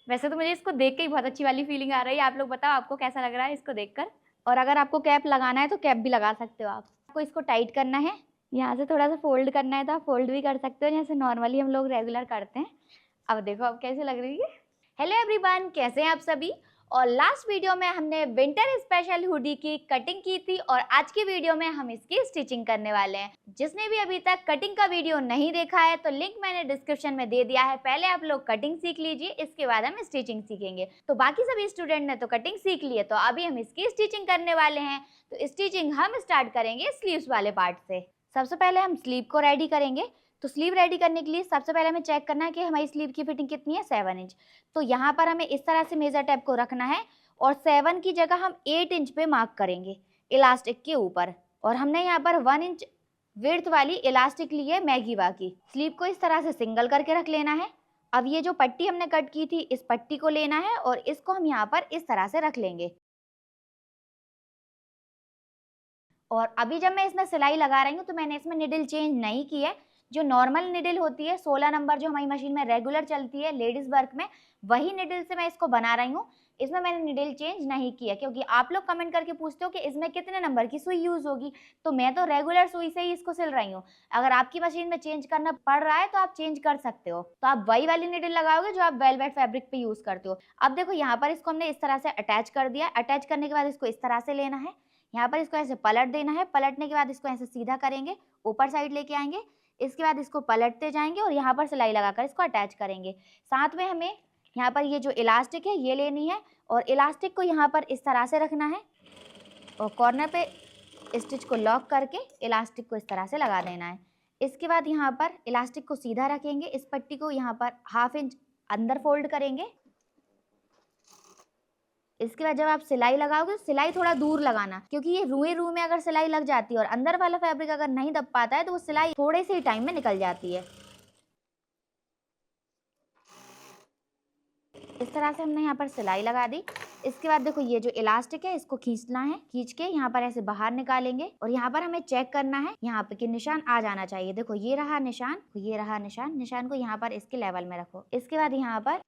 वैसे तो मुझे इसको देख के ही बहुत अच्छी वाली फीलिंग आ रही है। आप लोग बताओ आपको कैसा लग रहा है इसको देखकर। और अगर आपको कैप लगाना है तो कैप भी लगा सकते हो आप। आपको इसको टाइट करना है, यहाँ से थोड़ा सा फोल्ड करना है तो आप फोल्ड भी कर सकते हो जैसे नॉर्मली हम लोग रेगुलर करते हैं। अब देखो अब कैसे लग रही है। हेलो एवरीवन, कैसे हैं आप सभी। और लास्ट वीडियो में हमने विंटर स्पेशल हुडी की कटिंग की थी और आज की वीडियो में हम इसकी स्टिचिंग करने वाले हैं। जिसने भी अभी तक कटिंग का वीडियो नहीं देखा है तो लिंक मैंने डिस्क्रिप्शन में दे दिया है। पहले आप लोग कटिंग सीख लीजिए, इसके बाद हम स्टिचिंग सीखेंगे। तो बाकी सभी स्टूडेंट ने तो कटिंग सीख ली है, तो अभी हम इसकी स्टिचिंग करने वाले हैं। तो स्टिचिंग हम स्टार्ट करेंगे स्लीव्स वाले पार्ट से। सबसे पहले हम स्लीव को रेडी करेंगे। तो स्लीव रेडी करने के लिए सबसे पहले हमें चेक करना है कि हमारी स्लीव की फिटिंग कितनी है, 7 इंच। तो यहाँ पर हमें इस तरह से मेजर टेप को रखना है और 7 की जगह हम 8 इंच पे मार्क करेंगे इलास्टिक के ऊपर। और हमने यहाँ पर 1 इंच विड्थ वाली इलास्टिक ली है मैगीवा की। स्लीव को इस तरह से सिंगल करके रख लेना है। अब ये जो पट्टी हमने कट की थी इस पट्टी को लेना है और इसको हम यहाँ पर इस तरह से रख लेंगे। और अभी जब मैं इसमें सिलाई लगा रही हूँ तो मैंने इसमें निडल चेंज नहीं की है। जो नॉर्मल निडल होती है 16 नंबर जो हमारी मशीन में रेगुलर चलती है लेडीज वर्क में, वही निडल से मैं इसको बना रही हूँ। इसमें मैंने निडल चेंज नहीं किया क्योंकि आप लोग कमेंट करके पूछते हो कि इसमें कितने नंबर की सुई यूज होगी। तो मैं तो रेगुलर सुई से ही इसको सिल रही हूँ। अगर आपकी मशीन में चेंज करना पड़ रहा है तो आप चेंज कर सकते हो। तो आप वही वाली निडल लगाओगे जो आप वेलवेट फैब्रिक पे यूज करते हो। अब देखो यहाँ पर इसको हमने इस तरह से अटैच कर दिया। अटैच करने के बाद इसको इस तरह से लेना है। यहाँ पर इसको ऐसे पलट देना है। पलटने के बाद इसको ऐसे सीधा करेंगे, ऊपर साइड लेके आएंगे। इसके बाद इसको पलटते जाएंगे और यहाँ पर सिलाई लगाकर इसको अटैच करेंगे। साथ में हमें यहाँ पर ये जो इलास्टिक है ये लेनी है और इलास्टिक को यहाँ पर इस तरह से रखना है और कॉर्नर पे स्टिच को लॉक करके इलास्टिक को इस तरह से लगा देना है। इसके बाद यहाँ पर इलास्टिक को सीधा रखेंगे। इस पट्टी को यहाँ पर 1/2 इंच अंदर फोल्ड करेंगे। इसके बाद जब आप सिलाई लगाओगे सिलाई थोड़ा दूर लगाना क्योंकि ये रूए में अगर सिलाई लग जाती है और अंदर वाला फैब्रिक अगर नहीं दब पाता है तो वो सिलाई थोड़े से ही टाइम में निकल जाती है। इस तरह से हमने यहाँ पर सिलाई लगा दी। इसके बाद देखो ये जो इलास्टिक है इसको खींचना है। खींच के यहाँ पर ऐसे बाहर निकालेंगे और यहाँ पर हमें चेक करना है यहाँ पे कि निशान आ जाना चाहिए। देखो ये रहा निशान, ये रहा निशान। निशान को यहाँ पर इसके लेवल में रखो। इसके बाद यहाँ पर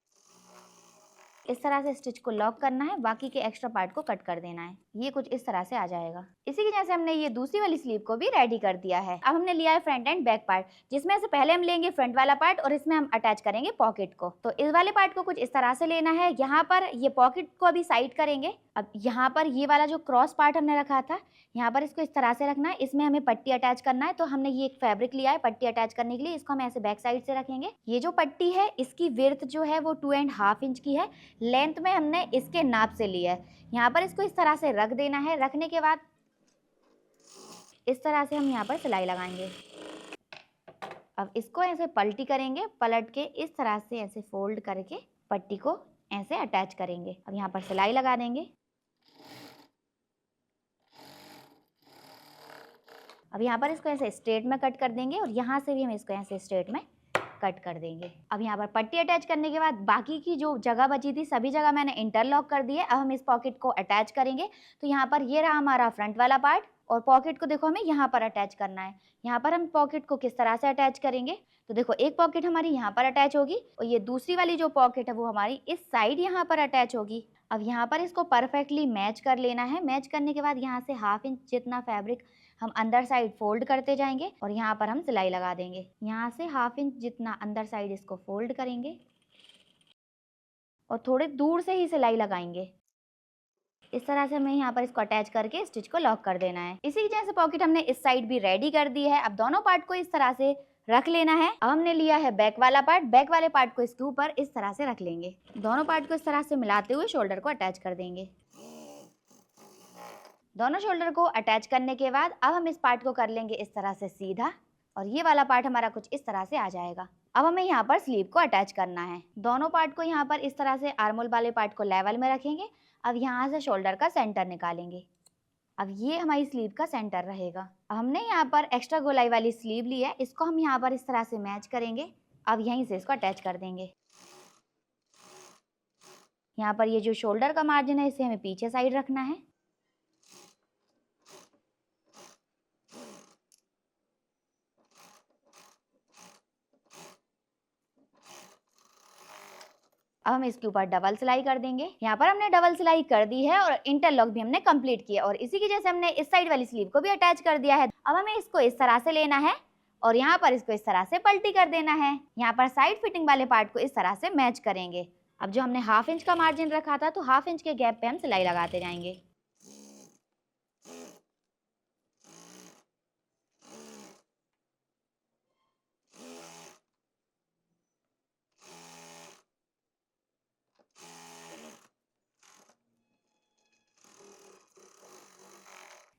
इस तरह से स्टिच को लॉक करना है, बाकी के एक्स्ट्रा पार्ट को कट कर देना है। ये कुछ इस तरह से आ जाएगा। इसी की जैसे हमने ये दूसरी वाली स्लीव को भी रेडी कर दिया है। अब हमने लिया है फ्रंट एंड बैक पार्ट, जिसमें से पहले हम लेंगे फ्रंट वाला पार्ट और इसमें हम अटैच करेंगे पॉकेट को। तो इस वाले पार्ट को कुछ इस तरह से लेना है। यहाँ पर ये पॉकेट को अभी साइड करेंगे। अब यहाँ पर ये वाला जो क्रॉस पार्ट हमने रखा था यहाँ पर इसको इस तरह से रखना है। इसमें हमें पट्टी अटैच करना है। तो हमने ये एक फैब्रिक लिया है पट्टी अटैच करने के लिए। इसको हम ऐसे बैक साइड से रखेंगे। ये जो पट्टी है इसकी विड्थ जो है वो 2.5 इंच की है। लेंथ में हमने इसके नाप से लिया है। यहाँ पर इसको इस तरह से रख देना है। रखने के बाद इस तरह से हम यहाँ पर सिलाई लगाएंगे। अब इसको ऐसे पलटी करेंगे, पलट के इस तरह से ऐसे फोल्ड करके पट्टी को ऐसे अटैच करेंगे। अब यहाँ पर सिलाई लगा देंगे। अब यहाँ पर इसको ऐसे स्ट्रेट में कट कर देंगे और यहाँ से भी हम इसको ऐसे स्ट्रेट में कट कर देंगे। अब यहाँ पर पट्टी अटैच करने के बाद बाकी की जो जगह बची थी सभी जगह मैंने इंटरलॉक कर दी है। अब हम इस पॉकेट को अटैच करेंगे। तो यहाँ पर ये रहा हमारा फ्रंट वाला पार्ट और पॉकेट को देखो हमें यहाँ पर अटैच करना है। यहाँ पर हम पॉकेट को किस तरह से अटैच करेंगे तो देखो एक पॉकेट हमारी यहाँ पर अटैच होगी और ये दूसरी वाली जो पॉकेट है वो हमारी इस साइड यहाँ पर अटैच होगी। अब यहाँ पर इसको परफेक्टली मैच कर लेना है। मैच करने के बाद यहाँ से 1/2 इंच जितना फैब्रिक हम अंदर साइड फोल्ड करते जाएंगे और यहाँ पर हम सिलाई लगा देंगे। यहाँ से 1/2 इंच जितना अंदर साइड इसको फोल्ड करेंगे और थोड़े दूर से ही सिलाई लगाएंगे। इस तरह से हमें यहाँ पर इसको अटैच करके स्टिच को लॉक कर देना है। इसी जैसे पॉकेट हमने इस साइड भी रेडी कर दी है। अब दोनों पार्ट को इस तरह से रख लेना है। अब हमने लिया है बैक वाला पार्ट। बैक वाले पार्ट को इसके ऊपर इस तरह से रख लेंगे। दोनों पार्ट को इस तरह से मिलाते हुए शोल्डर को अटैच कर देंगे। दोनों शोल्डर को अटैच करने के बाद अब हम इस पार्ट को कर लेंगे इस तरह से सीधा और ये वाला पार्ट हमारा कुछ इस तरह से आ जाएगा। अब हमें यहाँ पर स्लीव को अटैच करना है। दोनों पार्ट को यहाँ पर इस तरह से आर्मोल वाले पार्ट को लेवल में रखेंगे। अब यहाँ से शोल्डर का सेंटर निकालेंगे। अब ये हमारी स्लीव का सेंटर रहेगा। अब हमने यहाँ पर एक्स्ट्रा गोलाई वाली स्लीव ली है, इसको हम यहाँ पर इस तरह से मैच करेंगे। अब यहीं से इसको अटैच कर देंगे। यहाँ पर ये जो शोल्डर का मार्जिन है इसे हमें पीछे साइड रखना है। अब हम इसके ऊपर डबल सिलाई कर देंगे। यहाँ पर हमने डबल सिलाई कर दी है और इंटरलॉक भी हमने कंप्लीट किया और इसी की जैसे हमने इस साइड वाली स्लीव को भी अटैच कर दिया है। अब हमें इसको इस तरह से लेना है और यहाँ पर इसको इस तरह से पलटी कर देना है। यहाँ पर साइड फिटिंग वाले पार्ट को इस तरह से मैच करेंगे। अब जो हमने हाफ इंच का मार्जिन रखा था तो हाफ इंच के गैप पे हम सिलाई लगाते जाएंगे।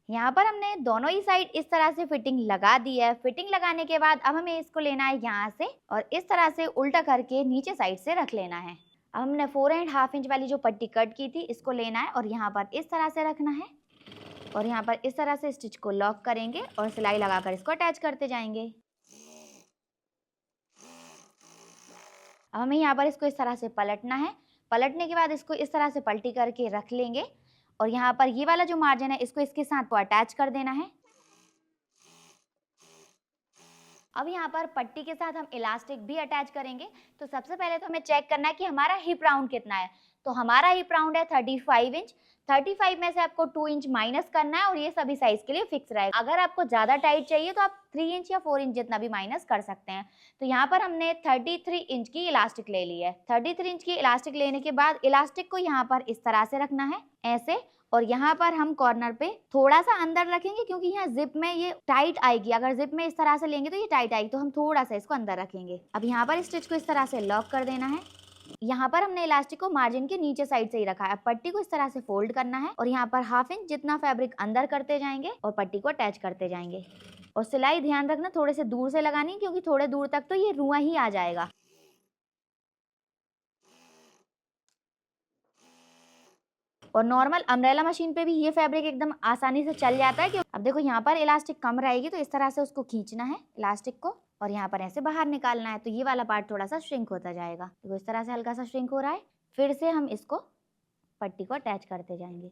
यहाँ पर हमने दोनों ही साइड इस तरह से फिटिंग लगा दी है। फिटिंग लगाने के बाद अब हमें इसको लेना है यहाँ से और इस तरह से उल्टा करके नीचे साइड से रख लेना है। अब हमने 4.5 इंच वाली जो पट्टी कट की थी इसको लेना है और यहाँ पर इस तरह से रखना है और यहाँ पर इस तरह से स्टिच को लॉक करेंगे और सिलाई लगाकर इसको अटैच करते जाएंगे। अब हमें यहाँ पर इसको इस तरह से पलटना है। पलटने के बाद इसको इस तरह से पलटी करके रख लेंगे और यहाँ पर ये वाला जो मार्जिन है इसको इसके साथ को अटैच कर देना है। अब यहाँ पर पट्टी के साथ हम इलास्टिक भी अटैच करेंगे। तो सबसे पहले तो हमें चेक करना है कि हमारा हिप राउंड कितना है। तो हमारा हिप राउंड है 35 इंच। 35 में से आपको 2 इंच माइनस करना है और ये सभी साइज के लिए फिक्स रहेगा। अगर आपको ज़्यादा टाइट चाहिए तो आप 3 इंच या 4 इंच जितना भी माइनस कर सकते हैं। तो यहाँ पर हमने 33 इंच की इलास्टिक ले ली है। 33 इंच की इलास्टिक लेने के बाद इलास्टिक को यहाँ पर इस तरह से रखना है ऐसे और यहाँ पर हम कॉर्नर पे थोड़ा सा अंदर रखेंगे क्योंकि यहाँ जिप में ये टाइट आएगी। अगर जिप में इस तरह से लेंगे तो ये टाइट आएगी, तो हम थोड़ा सा इसको अंदर रखेंगे। अब यहाँ पर स्टिच को इस तरह से लॉक कर देना है। यहाँ पर हमने इलास्टिक को मार्जिन के नीचे साइड से ही रखा है। पट्टी को इस तरह से फोल्ड करना है और यहाँ पर हाफ इंच जितना फैब्रिक अंदर करते जाएंगे और पट्टी को अटैच करते जाएंगे। और सिलाई ध्यान रखना थोड़े से दूर से लगानी क्योंकि थोड़े दूर तक तो ये रुआ ही आ जाएगा। और नॉर्मल अम्ब्रेला मशीन पे भी ये फैब्रिक एकदम आसानी से चल जाता है। क्यों अब देखो यहाँ पर इलास्टिक कम रहेगी तो इस तरह से उसको खींचना है इलास्टिक को और यहाँ पर ऐसे बाहर निकालना है। तो ये वाला पार्ट थोड़ा सा श्रिंक होता जाएगा। देखो इस तरह से हल्का सा श्रिंक हो रहा है। फिर से हम इसको पट्टी को अटैच करते जाएंगे।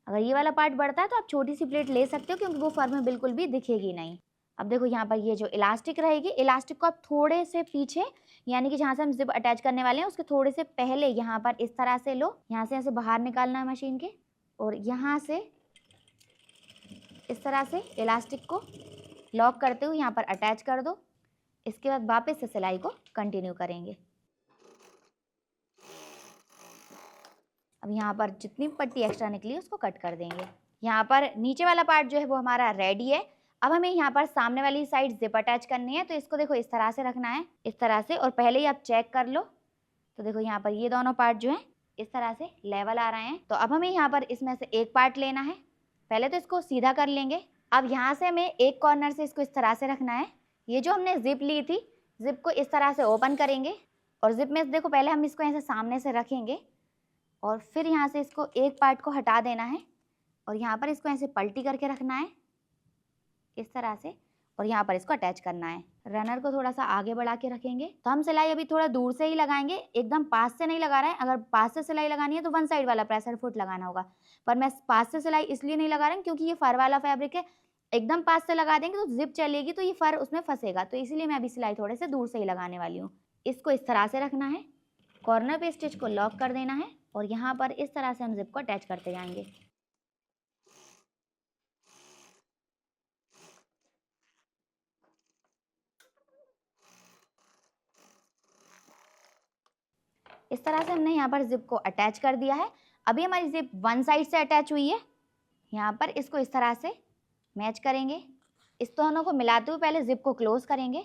अगर ये वाला पार्ट बढ़ता है तो आप छोटी सी प्लेट ले सकते हो क्योंकि वो फर में बिल्कुल भी दिखेगी नहीं। अब देखो यहाँ पर ये जो इलास्टिक रहेगी, इलास्टिक को आप थोड़े से पीछे यानी कि जहाँ से हम जिप अटैच करने वाले हैं उसके थोड़े से पहले यहाँ पर इस तरह से लो। यहाँ से ऐसे बाहर निकालना है मशीन के और यहाँ से इस तरह से इलास्टिक को लॉक करते हुए यहाँ पर अटैच कर दो। इसके बाद वापस से सिलाई को कंटिन्यू करेंगे। अब यहाँ पर जितनी पट्टी एक्स्ट्रा निकली उसको कट कर देंगे। यहाँ पर नीचे वाला पार्ट जो है वो हमारा रेडी है। अब हमें यहाँ पर सामने वाली साइड जिप अटैच करनी है। तो इसको देखो इस तरह से रखना है, इस तरह से, और पहले ही आप चेक कर लो। तो देखो यहाँ पर ये दोनों पार्ट जो है इस तरह से लेवल आ रहे हैं। तो अब हमें यहाँ पर इसमें से एक पार्ट लेना है। पहले तो इसको सीधा कर लेंगे। अब यहाँ से हमें एक कॉर्नर से इसको इस तरह से रखना है। ये जो हमने जिप ली थी, जिप को इस तरह से ओपन करेंगे और जिप में देखो पहले हम इसको ऐसे सामने से रखेंगे और फिर यहाँ से इसको एक पार्ट को हटा देना है और यहाँ पर इसको ऐसे पलटी करके रखना है इस तरह से और यहाँ पर इसको अटैच करना है। रनर को थोड़ा सा आगे बढ़ा के रखेंगे। तो हम सिलाई अभी थोड़ा दूर से ही लगाएंगे, एकदम पास से नहीं लगा रहे हैं। अगर पास से सिलाई लगानी है तो वन साइड वाला प्रेशर फुट लगाना होगा, पर मैं पास से सिलाई इसलिए नहीं लगा रही हूँ क्योंकि ये फर वाला फैब्रिक है। एकदम पास से लगा देंगे तो जिप चलेगी तो ये फर उसमें फंसेगा, तो इसीलिए मैं अभी सिलाई थोड़े से दूर से ही लगाने वाली हूँ। इसको इस तरह से रखना है, कॉर्नर पे स्टिच को लॉक कर देना है और यहाँ पर इस तरह से हम जिप को अटैच करते जाएंगे। इस तरह से हमने यहाँ पर जिप को अटैच कर दिया है। अभी हमारी जिप वन साइड से अटैच हुई है। यहाँ पर इसको इस तरह से मैच करेंगे। इस दोनों को मिलाते हुए पहले जिप को क्लोज करेंगे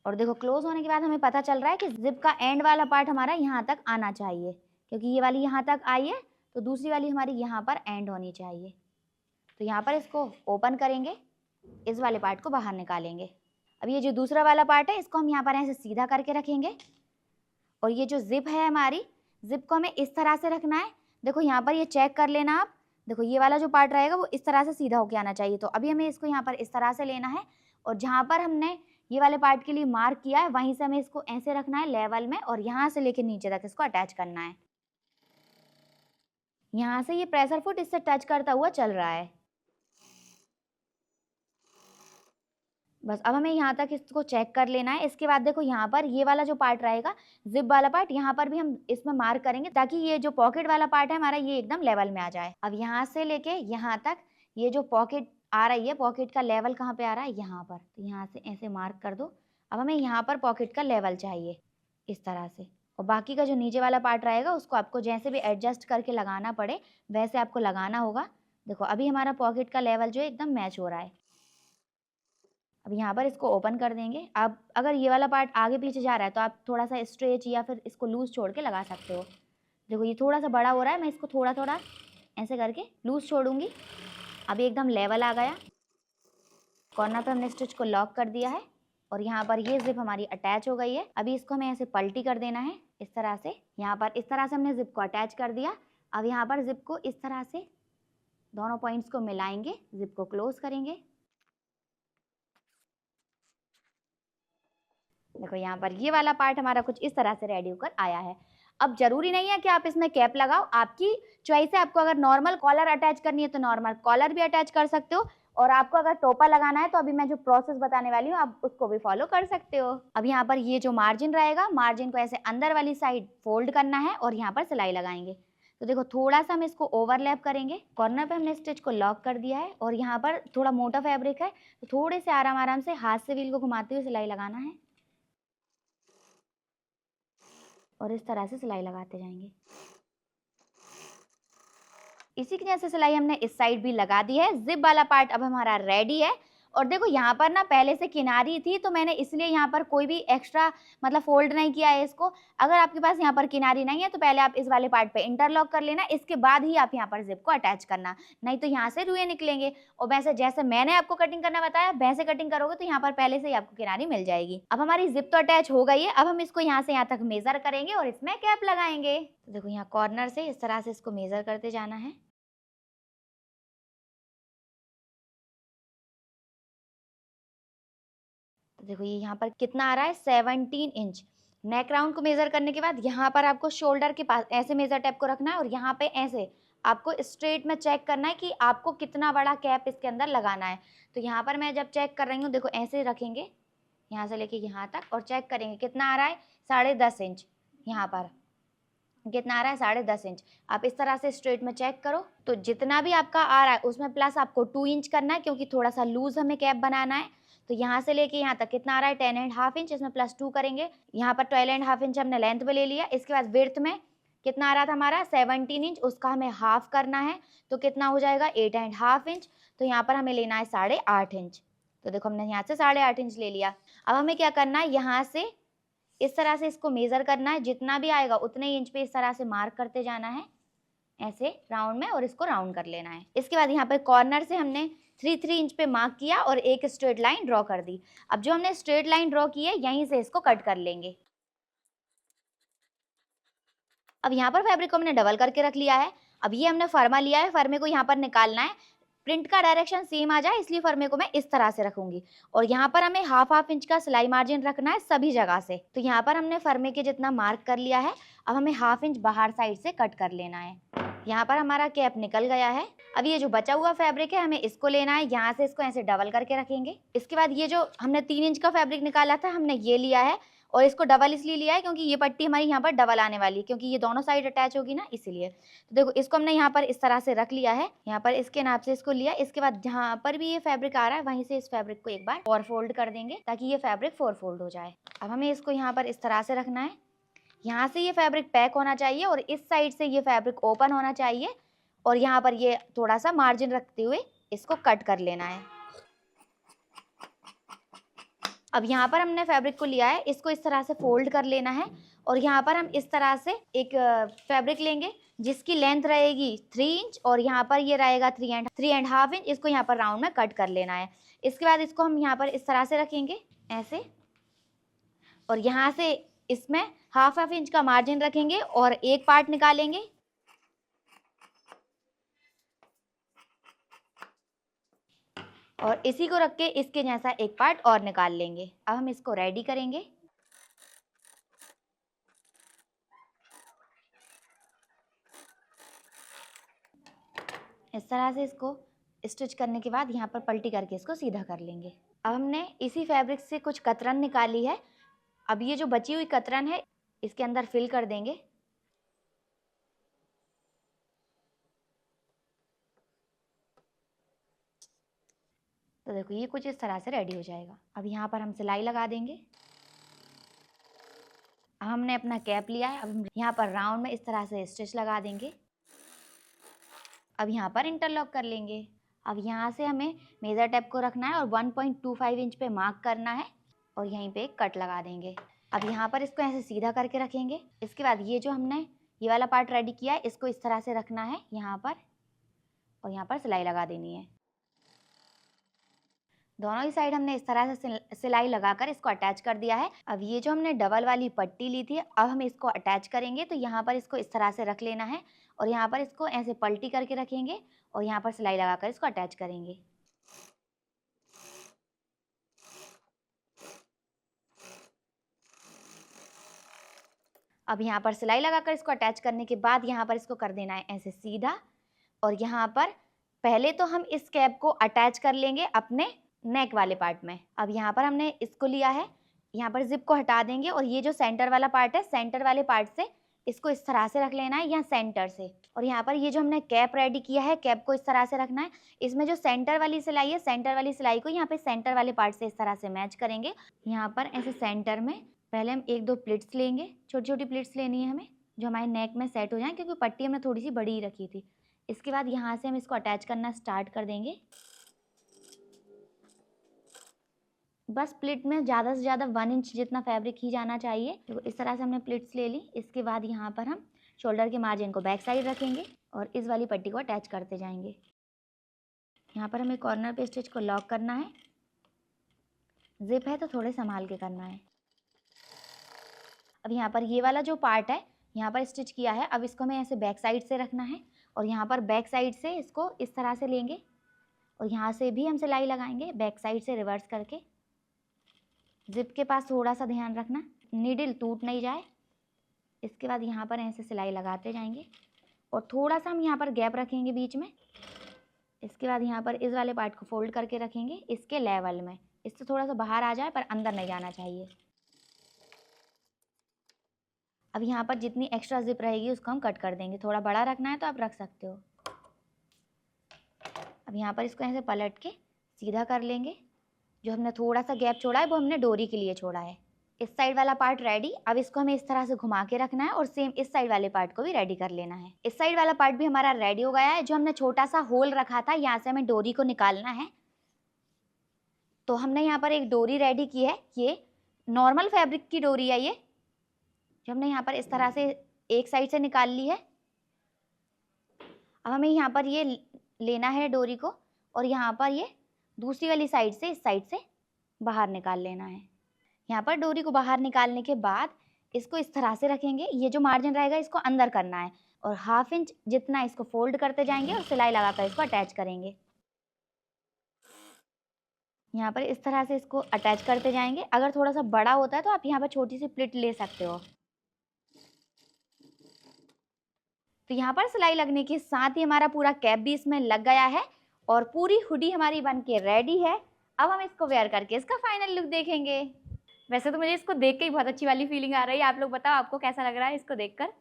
और देखो क्लोज होने के बाद हमें पता चल रहा है कि जिप का एंड वाला पार्ट हमारा यहाँ तक आना चाहिए, क्योंकि ये वाली यहाँ तक आई है तो दूसरी वाली हमारी यहाँ पर एंड होनी चाहिए। तो यहाँ पर इसको ओपन करेंगे, इस वाले पार्ट को बाहर निकालेंगे। अब ये जो दूसरा वाला पार्ट है इसको हम यहाँ पर ऐसे सीधा करके रखेंगे और ये जो जिप है हमारी, जिप को हमें इस तरह से रखना है। देखो यहाँ पर ये चेक कर लेना आप, देखो ये वाला जो पार्ट रहेगा वो इस तरह से सीधा होके आना चाहिए। तो अभी हमें इसको यहाँ पर इस तरह से लेना है और जहाँ पर हमने ये वाले पार्ट के लिए मार्क किया है वहीं से हमें इसको ऐसे रखना है लेवल में और यहाँ से लेके नीचे तक इसको अटैच करना है। यहाँ से ये प्रेशर फुट इससे टच करता हुआ चल रहा है। बस अब हमें यहाँ तक इसको चेक कर लेना है। इसके बाद देखो यहाँ पर ये वाला जो पार्ट रहेगा, जिप वाला पार्ट, यहाँ पर भी हम इसमें मार्क करेंगे ताकि ये जो पॉकेट वाला पार्ट है हमारा ये एकदम लेवल में आ जाए। अब यहाँ से लेके यहाँ तक ये जो पॉकेट आ रही है, पॉकेट का लेवल कहाँ पे आ रहा है, यहाँ पर, तो यहाँ से ऐसे मार्क कर दो। अब हमें यहाँ पर पॉकेट का लेवल चाहिए इस तरह से, और बाकी का जो नीचे वाला पार्ट रहेगा उसको आपको जैसे भी एडजस्ट करके लगाना पड़े वैसे आपको लगाना होगा। देखो अभी हमारा पॉकेट का लेवल जो है एकदम मैच हो रहा है। अब यहाँ पर इसको ओपन कर देंगे। आप अगर ये वाला पार्ट आगे पीछे जा रहा है तो आप थोड़ा सा स्ट्रेच या फिर इसको लूज छोड़ के लगा सकते हो। देखो ये थोड़ा सा बड़ा हो रहा है, मैं इसको थोड़ा थोड़ा ऐसे करके लूज छोड़ूंगी। अभी एकदम लेवल आ गया। कॉर्नर पे हमने स्टिच को लॉक कर दिया है और यहाँ पर ये जिप हमारी अटैच हो गई है। अभी इसको हमें ऐसे पलटी कर देना है इस तरह से। यहाँ पर इस तरह से हमने जिप को अटैच कर दिया। अब यहाँ पर जिप को इस तरह से दोनों पॉइंट्स को मिलाएंगे, जिप को क्लोज करेंगे। देखो यहाँ पर ये वाला पार्ट हमारा कुछ इस तरह से रेडी होकर आया है। अब जरूरी नहीं है कि आप इसमें कैप लगाओ, आपकी चॉइस है। आपको अगर नॉर्मल कॉलर अटैच करनी है तो नॉर्मल कॉलर भी अटैच कर सकते हो, और आपको अगर टोपा लगाना है तो अभी मैं जो प्रोसेस बताने वाली हूँ आप उसको भी फॉलो कर सकते हो। अब यहाँ पर ये जो मार्जिन रहेगा, मार्जिन को ऐसे अंदर वाली साइड फोल्ड करना है और यहाँ पर सिलाई लगाएंगे। तो देखो थोड़ा सा हम इसको ओवरलैप करेंगे। कॉर्नर पे हमने स्टिच को लॉक कर दिया है और यहाँ पर थोड़ा मोटा फैब्रिक है तो थोड़े से आराम आराम से हाथ से व्हील को घुमाते हुए सिलाई लगाना है और इस तरह से सिलाई लगाते जाएंगे। इसी की जैसे सिलाई हमने इस साइड भी लगा दी है। जिप वाला पार्ट अब हमारा रेडी है। और देखो यहाँ पर ना पहले से किनारी थी तो मैंने इसलिए यहाँ पर कोई भी एक्स्ट्रा मतलब फोल्ड नहीं किया है इसको। अगर आपके पास यहाँ पर किनारी नहीं है तो पहले आप इस वाले पार्ट पे इंटरलॉक कर लेना, इसके बाद ही आप यहाँ पर जिप को अटैच करना, नहीं तो यहाँ से रुए निकलेंगे। और वैसे जैसे मैंने आपको कटिंग करना बताया वैसे कटिंग करोगे तो यहाँ पर पहले से ही आपको किनारी मिल जाएगी। अब हमारी जिप तो अटैच हो गई है। अब हम इसको यहाँ से यहाँ तक मेजर करेंगे और इसमें कैप लगाएंगे। तो देखो यहाँ कॉर्नर से इस तरह से इसको मेजर करते जाना है। तो देखो ये यहाँ पर कितना आ रहा है, 17 इंच। नेक राउंड को मेजर करने के बाद यहाँ पर आपको शोल्डर के पास ऐसे मेजर टेप को रखना है और यहाँ पे ऐसे आपको स्ट्रेट में चेक करना है कि आपको कितना बड़ा कैप इसके अंदर लगाना है। तो यहाँ पर मैं जब चेक कर रही हूँ देखो ऐसे रखेंगे यहाँ से लेके यहाँ तक और चेक करेंगे कितना आ रहा है, 10.5 इंच। यहाँ पर कितना आ रहा है, 10.5 इंच। आप इस तरह से स्ट्रेट में चेक करो तो जितना भी आपका आ रहा है उसमें प्लस आपको 2 इंच करना है क्योंकि थोड़ा सा लूज हमें कैप बनाना है। तो यहाँ से लेके यहाँ तक कितना आ रहा है, 10.5 इंच। इसमें प्लस 2 करेंगे। यहाँ पर 12.5 इंच हमने लेंथ में ले लिया। इसके बाद विड्थ में कितना आ रहा था हमारा, 17 इंच, उसका हमें हाफ करना है तो कितना हो जाएगा, 8.5 इंच। तो यहाँ पर हमें लेना है 8.5 इंच। तो देखो हमने यहाँ से 8.5 इंच ले लिया। अब हमें क्या करना है, यहाँ से इस तरह से इसको मेजर करना है, जितना भी आएगा उतने इंच पे इस तरह से मार्क करते जाना है ऐसे राउंड में और इसको राउंड कर लेना है। इसके बाद यहाँ पर कॉर्नर से हमने 3 इंच पे मार्क किया और एक स्ट्रेट लाइन ड्रॉ कर दी। अब जो हमने स्ट्रेट लाइन ड्रॉ की है यहीं से इसको कट कर लेंगे। अब यहाँ पर फैब्रिक को हमने डबल करके रख लिया है। अब ये हमने फर्मा लिया है, फर्मे को यहाँ पर निकालना है। प्रिंट का डायरेक्शन सेम आ जाए इसलिए फर्मे को मैं इस तरह से रखूंगी और यहाँ पर हमें हाफ इंच का सिलाई मार्जिन रखना है सभी जगह से। तो यहाँ पर हमने फर्मे के जितना मार्क कर लिया है। अब हमें हाफ इंच बाहर साइड से कट कर लेना है। यहाँ पर हमारा कैप निकल गया है। अब ये जो बचा हुआ फैब्रिक है हमें इसको लेना है, यहाँ से इसको ऐसे डबल करके रखेंगे। इसके बाद ये जो हमने 3 इंच का फैब्रिक निकाला था हमने ये लिया है और इसको डबल इसलिए लिया है क्योंकि ये पट्टी हमारी यहाँ पर डबल आने वाली है क्योंकि ये दोनों साइड अटैच होगी ना, इसीलिए। तो देखो इसको हमने यहाँ पर इस तरह से रख लिया है, यहाँ पर इसके नाप से इसको लिया। इसके बाद जहाँ पर भी ये फैब्रिक आ रहा है वहीं से इस फैब्रिक को एक बार 4 फोल्ड कर देंगे ताकि ये फैब्रिक 4 फोल्ड हो जाए। अब हमें इसको यहाँ पर इस तरह से रखना है, यहाँ से ये फैब्रिक पैक होना चाहिए और इस साइड से ये फैब्रिक ओपन होना चाहिए और यहाँ पर ये थोड़ा सा मार्जिन रखते हुए इसको कट कर लेना है। अब यहाँ पर हमने फैब्रिक को लिया है, इसको इस तरह से फोल्ड कर लेना है और यहाँ पर हम इस तरह से एक फैब्रिक लेंगे जिसकी लेंथ रहेगी 3 इंच और यहाँ पर ये रहेगा 3.5 इंच। इसको यहाँ पर राउंड में कट कर लेना है। इसके बाद इसको हम यहाँ पर इस तरह से रखेंगे ऐसे और यहाँ से इसमें हाफ इंच का मार्जिन रखेंगे और एक पार्ट निकालेंगे और इसी को रख के इसके जैसा एक पार्ट और निकाल लेंगे। अब हम इसको रेडी करेंगे। इस तरह से इसको स्टिच करने के बाद यहाँ पर पलटी करके इसको सीधा कर लेंगे। अब हमने इसी फैब्रिक से कुछ कतरन निकाली है। अब ये जो बची हुई कतरन है इसके अंदर फिल कर देंगे। तो देखो ये कुछ इस तरह से रेडी हो जाएगा। अब यहाँ पर हम सिलाई लगा देंगे। अब हमने अपना कैप लिया है। अब हम यहाँ पर राउंड में इस तरह से स्टिच लगा देंगे। अब यहाँ पर इंटरलॉक कर लेंगे। अब यहाँ से हमें मेजर टेप को रखना है और 1.25 इंच पे मार्क करना है और यहीं पे एक कट लगा देंगे। अब यहाँ पर इसको ऐसे सीधा करके रखेंगे। इसके बाद ये जो हमने ये वाला पार्ट रेडी किया है इसको इस तरह से रखना है यहाँ पर, और यहाँ पर सिलाई लगा देनी है। दोनों ही साइड हमने इस तरह से सिलाई लगाकर इसको अटैच कर दिया है। अब ये जो हमने डबल वाली पट्टी ली थी अब हम इसको अटैच करेंगे। तो यहाँ पर इसको इस तरह से रख लेना है और यहाँ पर इसको ऐसे पलटी करके रखेंगे और यहाँ पर सिलाई लगाकर इसको अटैच करेंगे। अब यहाँ पर सिलाई लगाकर इसको अटैच करने के बाद यहाँ पर इसको कर देना है ऐसे सीधा, और यहाँ पर पहले तो हम इस कैप को अटैच कर लेंगे अपने नेक वाले पार्ट में। अब यहाँ पर हमने इसको लिया है, यहाँ पर जिप को हटा देंगे और ये जो सेंटर वाला पार्ट है सेंटर वाले पार्ट से इसको इस तरह से रख लेना है, यहाँ सेंटर से। और यहाँ पर ये जो हमने कैप रेडी किया है कैप को इस तरह से रखना है। इसमें जो सेंटर वाली सिलाई है सेंटर वाली सिलाई को यहाँ पे सेंटर वाले पार्ट से इस तरह से मैच करेंगे। यहाँ पर ऐसे सेंटर में पहले हम 1-2 प्लिट्स लेंगे, छोटी छोटी प्लिट्स लेनी है हमें जो हमारे नेक में सेट हो जाए, क्योंकि पट्टी हमने थोड़ी सी बड़ी ही रखी थी। इसके बाद यहाँ से हम इसको अटैच करना स्टार्ट कर देंगे। बस प्लिट में ज़्यादा से ज़्यादा 1 इंच जितना फैब्रिक ही जाना चाहिए। तो इस तरह से हमने प्लिट्स ले ली। इसके बाद यहाँ पर हम शोल्डर के मार्जिन को बैक साइड रखेंगे और इस वाली पट्टी को अटैच करते जाएंगे। यहाँ पर हमें कॉर्नर पे स्टिच को लॉक करना है। जिप है तो थोड़े संभाल के करना है। अब यहाँ पर ये वाला जो पार्ट है यहाँ पर स्टिच किया है, अब इसको हमें ऐसे बैक साइड से रखना है और यहाँ पर बैक साइड से इसको इस तरह से लेंगे और यहाँ से भी हम सिलाई लगाएंगे बैक साइड से रिवर्स करके। जिप के पास थोड़ा सा ध्यान रखना नीडल टूट नहीं जाए। इसके बाद यहाँ पर ऐसे सिलाई लगाते जाएंगे और थोड़ा सा हम यहाँ पर गैप रखेंगे बीच में। इसके बाद यहाँ पर इस वाले पार्ट को फोल्ड करके रखेंगे इसके लेवल में, इससे थोड़ा सा बाहर आ जाए पर अंदर नहीं जाना चाहिए। अब यहाँ पर जितनी एक्स्ट्रा जिप रहेगी उसको हम कट कर देंगे। थोड़ा बड़ा रखना है तो आप रख सकते हो। अब यहाँ पर इसको ऐसे पलट के सीधा कर लेंगे। जो हमने थोड़ा सा गैप छोड़ा है वो हमने डोरी के लिए छोड़ा है। इस साइड वाला पार्ट रेडी। अब इसको हमें इस तरह से घुमा के रखना है और सेम इस साइड वाले पार्ट को भी रेडी कर लेना है। इस साइड वाला पार्ट भी हमारा रेडी हो गया है। जो हमने छोटा सा होल रखा था यहाँ से हमें डोरी को निकालना है। तो हमने यहाँ पर एक डोरी रेडी की है। ये नॉर्मल फैब्रिक की डोरी है। ये जो हमने यहाँ पर इस तरह से एक साइड से निकाल ली है। अब हमें यहाँ पर ये लेना है डोरी को और यहाँ पर ये दूसरी वाली साइड से इस साइड से बाहर निकाल लेना है। यहाँ पर डोरी को बाहर निकालने के बाद इसको इस तरह से रखेंगे। ये जो मार्जिन रहेगा इसको अंदर करना है और 1/2 इंच जितना इसको फोल्ड करते जाएंगे और सिलाई लगाकर इसको अटैच करेंगे। यहाँ पर इस तरह से इसको अटैच करते जाएंगे। अगर थोड़ा सा बड़ा होता है तो आप यहाँ पर छोटी सी प्लिट ले सकते हो। तो यहाँ पर सिलाई लगने के साथ ही हमारा पूरा कैप भी इसमें लग गया है और पूरी हुडी हमारी बन के रेडी है। अब हम इसको वेयर करके इसका फाइनल लुक देखेंगे। वैसे तो मुझे इसको देख के ही बहुत अच्छी वाली फीलिंग आ रही है। आप लोग बताओ आपको कैसा लग रहा है इसको देखकर।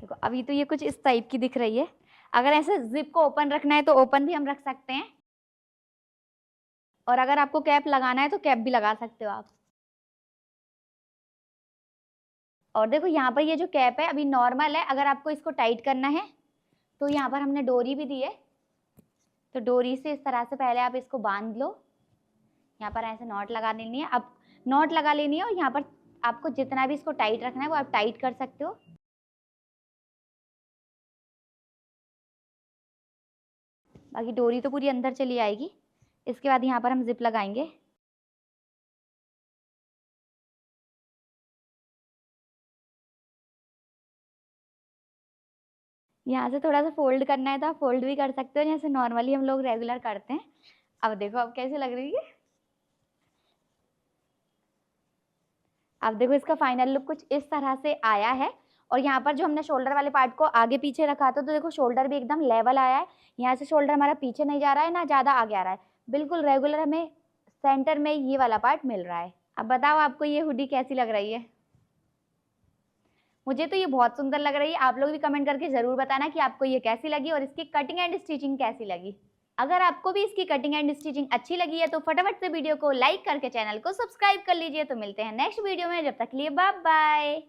देखो अभी तो ये कुछ इस टाइप की दिख रही है। अगर ऐसे जिप को ओपन रखना है तो ओपन भी हम रख सकते हैं, और अगर आपको कैप लगाना है तो कैप भी लगा सकते हो आप। और देखो यहाँ पर ये जो कैप है अभी नॉर्मल है। अगर आपको इसको टाइट करना है तो यहाँ पर हमने डोरी भी दी है। तो डोरी से इस तरह से पहले आप इसको बांध लो। यहाँ पर ऐसे नॉट लगा लेनी है। अब नॉट लगा लेनी है और यहाँ पर आपको जितना भी इसको टाइट रखना है वो आप टाइट कर सकते हो। बाकी डोरी तो पूरी अंदर चली आएगी। इसके बाद यहाँ पर हम जिप लगाएंगे। यहाँ से थोड़ा सा फोल्ड करना है तो आप फोल्ड भी कर सकते हो जैसे नॉर्मली हम लोग रेगुलर करते हैं। अब देखो अब कैसे लग रही है। अब देखो इसका फाइनल लुक कुछ इस तरह से आया है। और यहाँ पर जो हमने शोल्डर वाले पार्ट को आगे पीछे रखा था तो देखो शोल्डर भी एकदम लेवल आया है। यहाँ से शोल्डर हमारा पीछे नहीं जा रहा है ना ज़्यादा आगे आ रहा है। बिल्कुल रेगुलर हमें सेंटर में ये वाला पार्ट मिल रहा है। अब बताओ आपको ये हुडी कैसी लग रही है। मुझे तो ये बहुत सुंदर लग रही है। आप लोग भी कमेंट करके जरूर बताना कि आपको ये कैसी लगी और इसकी कटिंग एंड स्टिचिंग कैसी लगी। अगर आपको भी इसकी कटिंग एंड स्टिचिंग अच्छी लगी है तो फटाफट से वीडियो को लाइक करके चैनल को सब्सक्राइब कर लीजिए। तो मिलते हैं नेक्स्ट वीडियो में, जब तक के लिए बाय बाय।